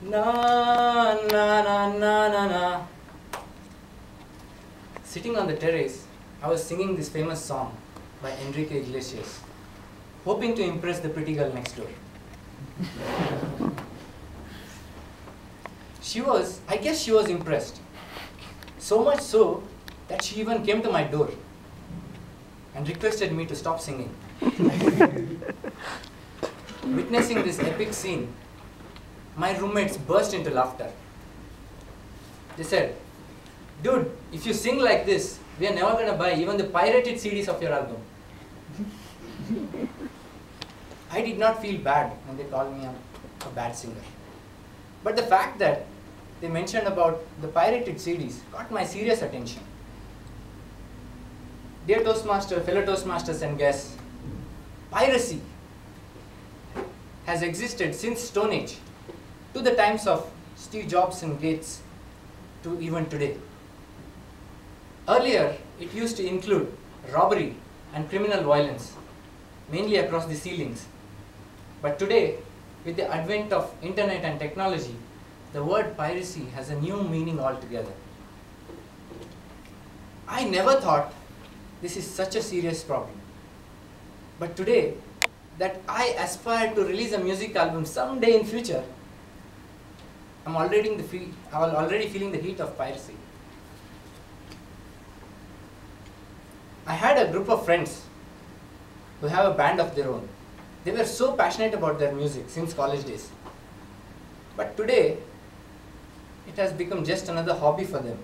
Na na na na na na. Sitting on the terrace, I was singing this famous song by Enrique Iglesias, hoping to impress the pretty girl next door. I guess she was impressed. So much so that she even came to my door and requested me to stop singing. Witnessing this epic scene, my roommates burst into laughter. They said, "Dude, if you sing like this, we are never going to buy even the pirated CDs of your album." I did not feel bad when they called me a bad singer. But the fact that they mentioned about the pirated CDs got my serious attention. Dear Toastmaster, fellow Toastmasters and guests, piracy has existed since Stone Age, to the times of Steve Jobs and Gates, to even today. Earlier, it used to include robbery and criminal violence, mainly across the ceilings. But today, with the advent of internet and technology, the word piracy has a new meaning altogether. I never thought this is such a serious problem. But today, that I aspire to release a music album someday in future, I'm already feeling the heat of piracy. I had a group of friends who have a band of their own. They were so passionate about their music since college days. But today, it has become just another hobby for them.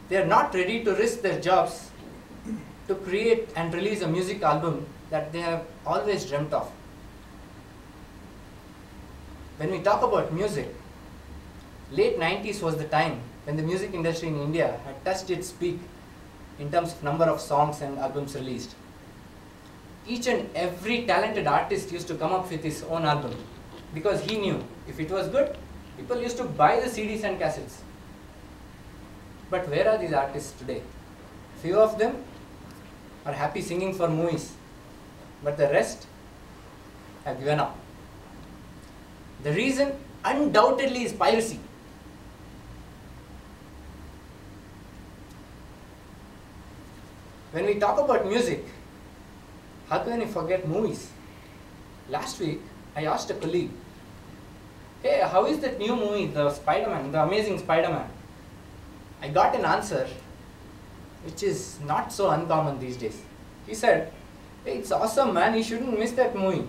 They are not ready to risk their jobs to create and release a music album that they have always dreamt of. When we talk about music, late 90s was the time when the music industry in India had touched its peak in terms of number of songs and albums released. Each and every talented artist used to come up with his own album because he knew if it was good, people used to buy the CDs and cassettes. But where are these artists today? Few of them are happy singing for movies, but the rest have given up. The reason undoubtedly is piracy. When we talk about music, how can we forget movies? Last week, I asked a colleague, "Hey, how is that new movie, the Spider-Man, the Amazing Spider-Man?" I got an answer which is not so uncommon these days. He said, "Hey, it's awesome, man, you shouldn't miss that movie.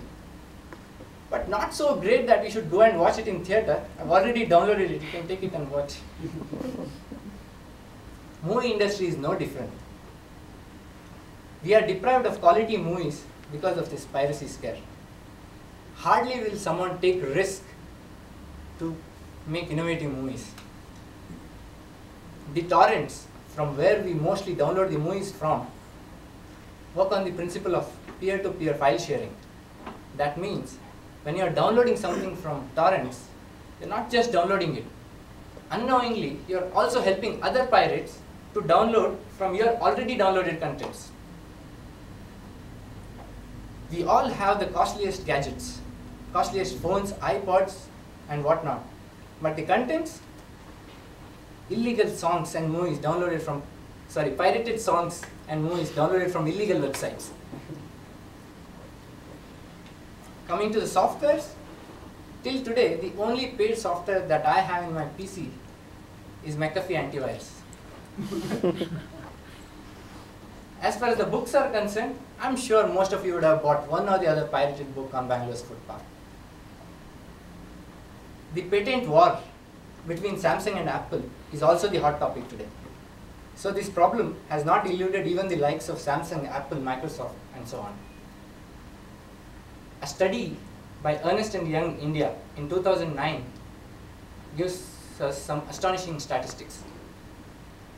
But not so great that you should go and watch it in theater. I've already downloaded it, you can take it and watch." Movie industry is no different. We are deprived of quality movies because of this piracy scare. Hardly will someone take risk to make innovative movies. The torrents from where we mostly download the movies from work on the principle of peer-to-peer file sharing. That means when you are downloading something from torrents, you're not just downloading it. Unknowingly, you're also helping other pirates to download from your already downloaded contents. We all have the costliest gadgets, costliest phones, iPods, and whatnot. But the contents, illegal songs and movies downloaded from, pirated songs and movies downloaded from illegal websites. Coming to the softwares, till today, the only paid software that I have in my PC is McAfee Antivirus. As far as the books are concerned, I'm sure most of you would have bought one or the other pirated book on Bangalore's footpath. The patent war between Samsung and Apple is also the hot topic today. So this problem has not eluded even the likes of Samsung, Apple, Microsoft, and so on. A study by Ernst & Young India in 2009 gives us some astonishing statistics.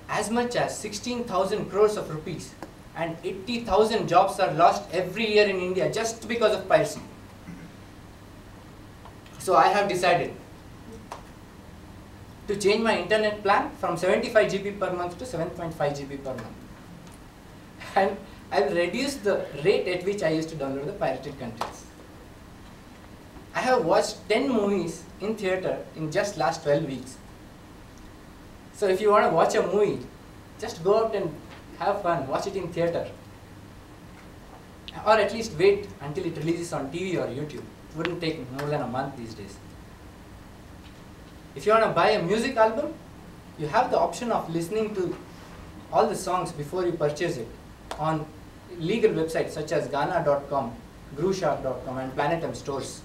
As much as 16,000 crores of rupees and 80,000 jobs are lost every year in India just because of piracy. So I have decided to change my internet plan from 75 GB per month to 7.5 GB per month. And I will reduce the rate at which I used to download the pirated contents. I have watched 10 movies in theatre in just last 12 weeks. So if you want to watch a movie, just go out and have fun, watch it in theatre. Or at least wait until it releases on TV or YouTube. It wouldn't take more than a month these days. If you want to buy a music album, you have the option of listening to all the songs before you purchase it on legal websites such as Gaana.com, Grooveshark.com and Planet M stores.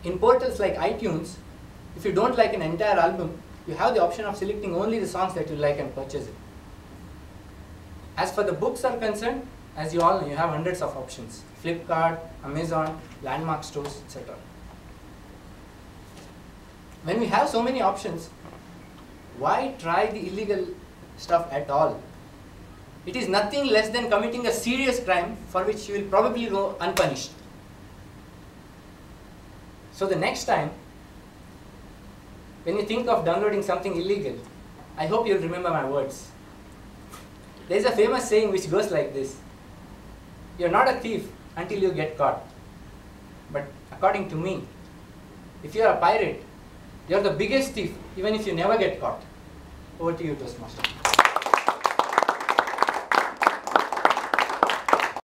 In portals like iTunes, if you don't like an entire album, you have the option of selecting only the songs that you like and purchase it. As for the books are concerned, as you all know, you have hundreds of options. Flipkart, Amazon, Landmark stores, etc. When we have so many options, why try the illegal stuff at all? It is nothing less than committing a serious crime for which you will probably go unpunished. So the next time, when you think of downloading something illegal, I hope you'll remember my words. There is a famous saying which goes like this: you're not a thief until you get caught. But according to me, if you're a pirate, you're the biggest thief even if you never get caught. Over to you, Toastmaster.